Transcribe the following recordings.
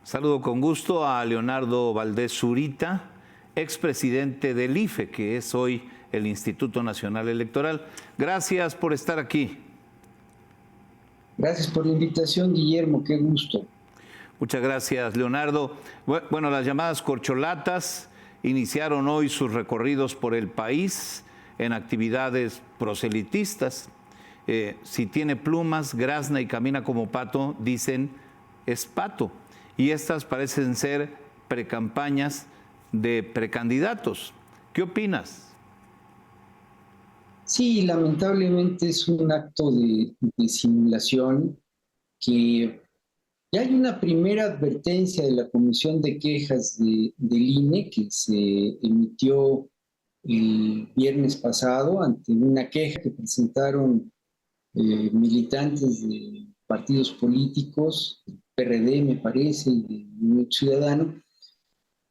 Saludo con gusto a Leonardo Valdés Zurita, expresidente del IFE, que es hoy el Instituto Nacional Electoral. Gracias por estar aquí. Gracias por la invitación, Guillermo, qué gusto. Muchas gracias, Leonardo. Bueno, las llamadas corcholatas iniciaron hoy sus recorridos por el país en actividades proselitistas. Si tiene plumas, grazna y camina como pato, dicen es pato. Y estas parecen ser precampañas de precandidatos. ¿Qué opinas? Sí, lamentablemente es un acto de simulación que ya hay una primera advertencia de la Comisión de Quejas del INE que se emitió el viernes pasado ante una queja que presentaron militantes de partidos políticos, PRD me parece, y de Movimiento Ciudadano,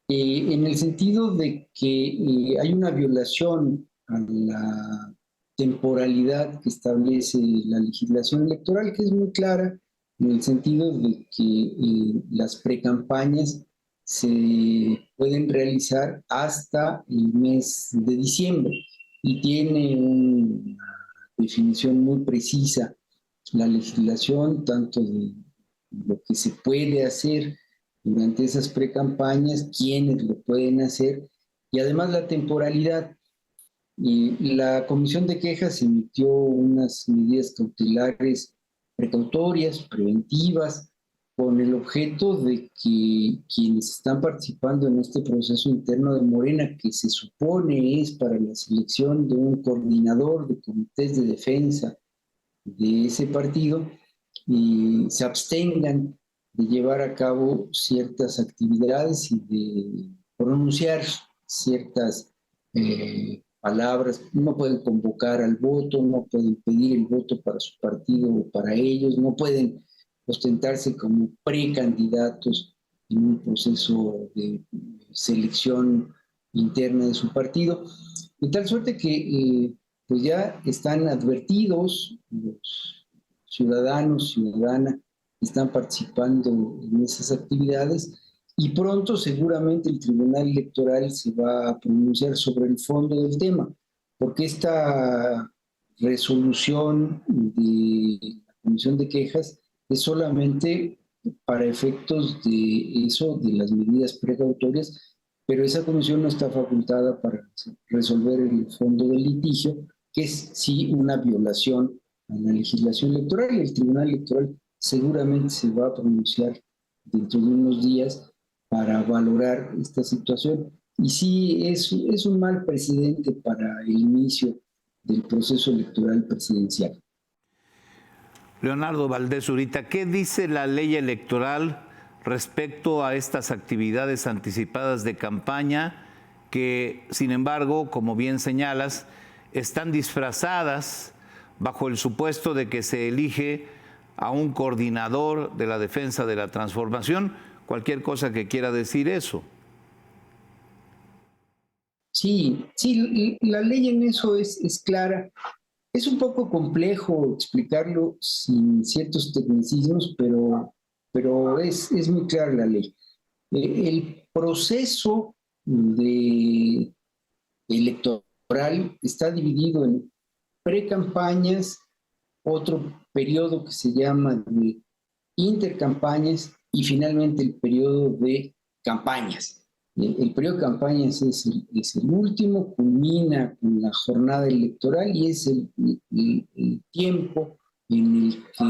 en el sentido de que hay una violación a la temporalidad que establece la legislación electoral, que es muy clara, en el sentido de que las precampañas se pueden realizar hasta el mes de diciembre y tiene una definición muy precisa la legislación, tanto de lo que se puede hacer durante esas precampañas, quiénes lo pueden hacer y además la temporalidad. Y la Comisión de Quejas emitió unas medidas cautelares precautorias, preventivas, con el objeto de que quienes están participando en este proceso interno de Morena, que se supone es para la selección de un coordinador de comités de defensa de ese partido, se abstengan de llevar a cabo ciertas actividades y de pronunciar ciertas palabras. No pueden convocar al voto, no pueden pedir el voto para su partido o para ellos, no pueden ostentarse como precandidatos en un proceso de selección interna de su partido, de tal suerte que pues ya están advertidos los ciudadanos, ciudadanas que están participando en esas actividades y pronto seguramente el Tribunal Electoral se va a pronunciar sobre el fondo del tema, porque esta resolución de la Comisión de Quejas es solamente para efectos de eso, de las medidas precautorias, pero esa comisión no está facultada para resolver el fondo del litigio, que es sí una violación a la legislación electoral, y el Tribunal Electoral seguramente se va a pronunciar dentro de unos días para valorar esta situación. Y sí, es un mal precedente para el inicio del proceso electoral presidencial. Leonardo Valdés Zurita, ¿qué dice la ley electoral respecto a estas actividades anticipadas de campaña que, sin embargo, como bien señalas, están disfrazadas bajo el supuesto de que se elige a un coordinador de la defensa de la transformación? Cualquier cosa que quiera decir eso. Sí, la ley en eso es clara. Es un poco complejo explicarlo sin ciertos tecnicismos, pero es muy clara la ley. El proceso electoral está dividido en precampañas, otro periodo que se llama de intercampañas y finalmente el periodo de campañas. El periodo de campañas es el último, culmina con la jornada electoral y es el tiempo en el que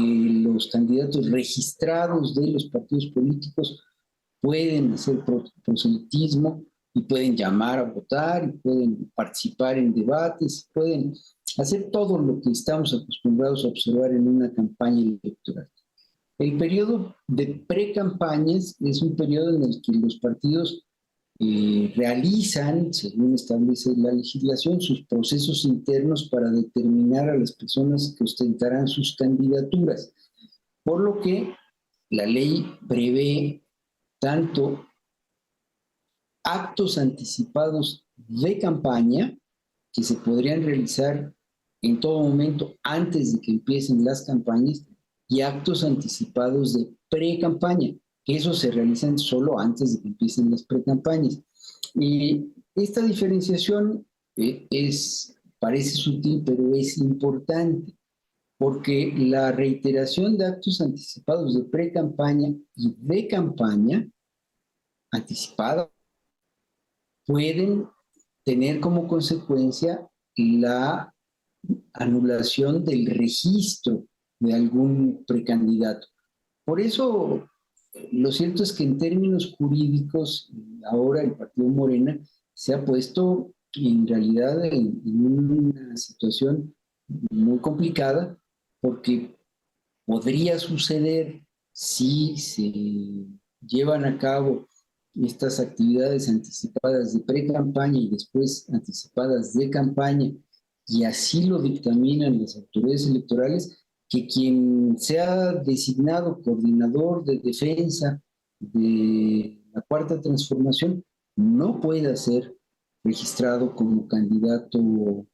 los candidatos registrados de los partidos políticos pueden hacer proselitismo y pueden llamar a votar, y pueden participar en debates, pueden hacer todo lo que estamos acostumbrados a observar en una campaña electoral. El periodo de precampañas es un periodo en el que los partidos realizan, según establece la legislación, sus procesos internos para determinar a las personas que ostentarán sus candidaturas. Por lo que la ley prevé tanto actos anticipados de campaña que se podrían realizar en todo momento antes de que empiecen las campañas y actos anticipados de pre-campaña que esos se realizan solo antes de que empiecen las precampañas. Y esta diferenciación parece sutil, pero es importante, porque la reiteración de actos anticipados de pre-campaña y de campaña anticipada pueden tener como consecuencia la anulación del registro de algún precandidato. Por eso, lo cierto es que en términos jurídicos, ahora el Partido Morena se ha puesto en realidad en una situación muy complicada, porque podría suceder si se llevan a cabo estas actividades anticipadas de pre-campaña y después anticipadas de campaña, y así lo dictaminan las autoridades electorales, que quien sea designado coordinador de defensa de la Cuarta Transformación no pueda ser registrado como candidato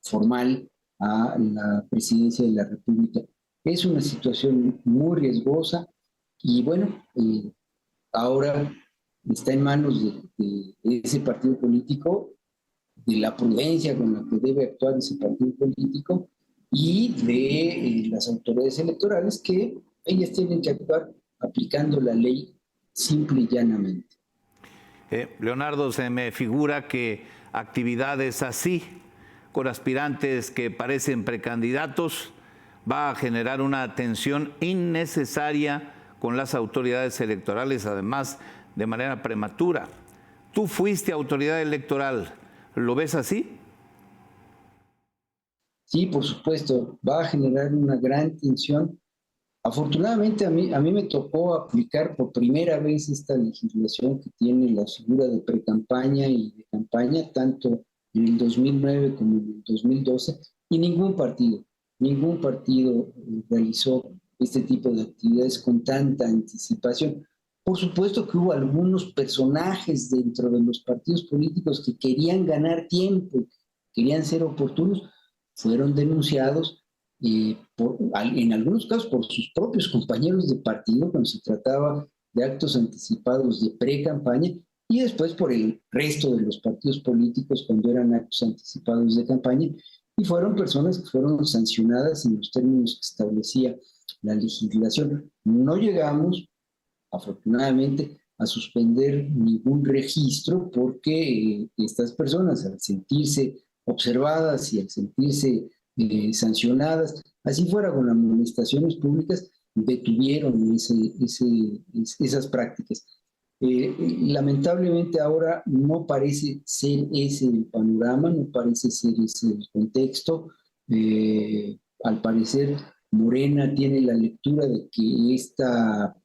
formal a la presidencia de la República. Es una situación muy riesgosa y bueno, ahora está en manos de ese partido político, de la prudencia con la que debe actuar ese partido político y de las autoridades electorales, que ellas tienen que actuar aplicando la ley simple y llanamente. Leonardo, se me figura que actividades así, con aspirantes que parecen precandidatos, va a generar una tensión innecesaria con las autoridades electorales, además de manera prematura. Tú fuiste autoridad electoral, ¿lo ves así? Sí, por supuesto, va a generar una gran tensión. Afortunadamente a mí me tocó aplicar por primera vez esta legislación que tiene la figura de precampaña y de campaña, tanto en el 2009 como en el 2012, y ningún partido realizó este tipo de actividades con tanta anticipación. Por supuesto que hubo algunos personajes dentro de los partidos políticos que querían ganar tiempo, querían ser oportunos, fueron denunciados en algunos casos por sus propios compañeros de partido cuando se trataba de actos anticipados de pre-campaña, y después por el resto de los partidos políticos cuando eran actos anticipados de campaña, y fueron personas que fueron sancionadas en los términos que establecía la legislación. No llegamos, afortunadamente, a suspender ningún registro, porque estas personas, al sentirse observadas y al sentirse sancionadas, así fuera con amonestaciones públicas, detuvieron esas prácticas. Lamentablemente ahora no parece ser ese el panorama, no parece ser ese el contexto. Al parecer, Morena tiene la lectura de que esta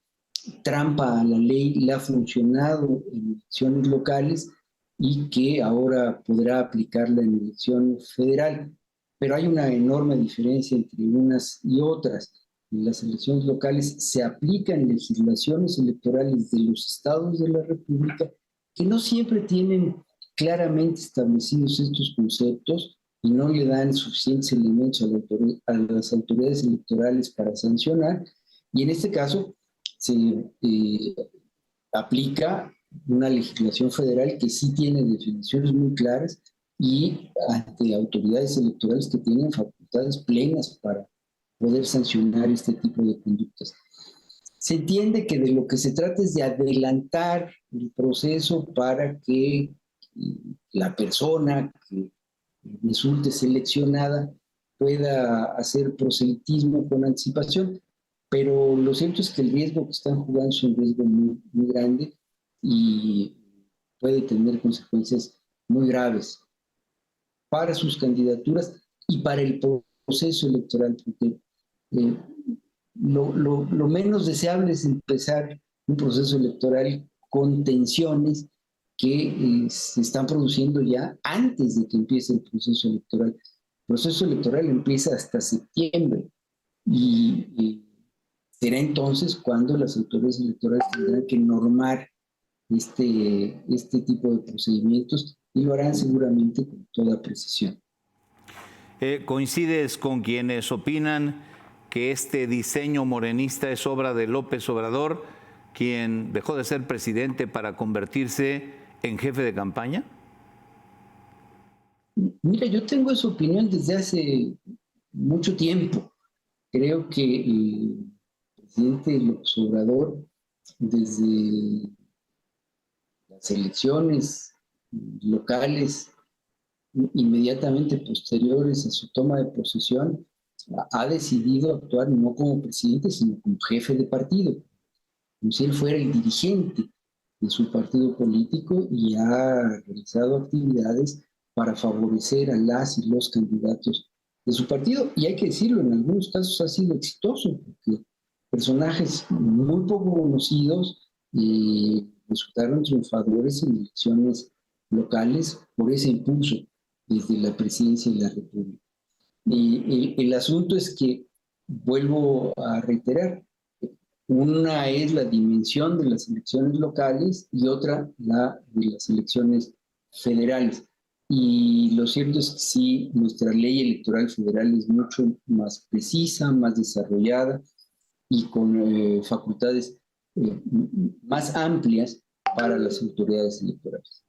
trampa a la ley le ha funcionado en elecciones locales y que ahora podrá aplicarla en elección federal. Pero hay una enorme diferencia entre unas y otras. En las elecciones locales se aplican legislaciones electorales de los estados de la República que no siempre tienen claramente establecidos estos conceptos y no le dan suficientes elementos a las autoridades electorales para sancionar. Y en este caso se aplica una legislación federal que sí tiene definiciones muy claras y ante autoridades electorales que tienen facultades plenas para poder sancionar este tipo de conductas. Se entiende que de lo que se trata es de adelantar el proceso para que la persona que resulte seleccionada pueda hacer proselitismo con anticipación, pero lo cierto es que el riesgo que están jugando es un riesgo muy, muy grande y puede tener consecuencias muy graves para sus candidaturas y para el proceso electoral, porque eh, lo menos deseable es empezar un proceso electoral con tensiones que se están produciendo ya antes de que empiece el proceso electoral. El proceso electoral empieza hasta septiembre y será entonces cuando las autoridades electorales tendrán que normar este tipo de procedimientos, y lo harán seguramente con toda precisión. ¿Coincides con quienes opinan que este diseño morenista es obra de López Obrador, quien dejó de ser presidente para convertirse en jefe de campaña? Mira, yo tengo esa opinión desde hace mucho tiempo. Creo que el presidente López Obrador, desde las elecciones locales inmediatamente posteriores a su toma de posesión, ha decidido actuar no como presidente, sino como jefe de partido, como si él fuera el dirigente de su partido político, y ha realizado actividades para favorecer a las y los candidatos de su partido. Y hay que decirlo, en algunos casos ha sido exitoso, porque personajes muy poco conocidos resultaron triunfadores en elecciones locales por ese impulso desde la presidencia de la República. Y el asunto es que, vuelvo a reiterar, una es la dimensión de las elecciones locales y otra la de las elecciones federales. Y lo cierto es que sí, nuestra ley electoral federal es mucho más precisa, más desarrollada y con facultades más amplias para las autoridades electorales.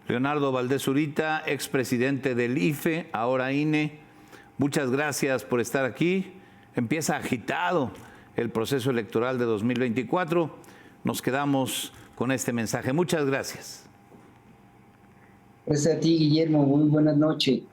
Leonardo Valdés Zurita, expresidente del IFE, ahora INE, muchas gracias por estar aquí. Empieza agitado el proceso electoral de 2024. Nos quedamos con este mensaje. Muchas gracias. Gracias a ti, Guillermo. Muy buenas noches.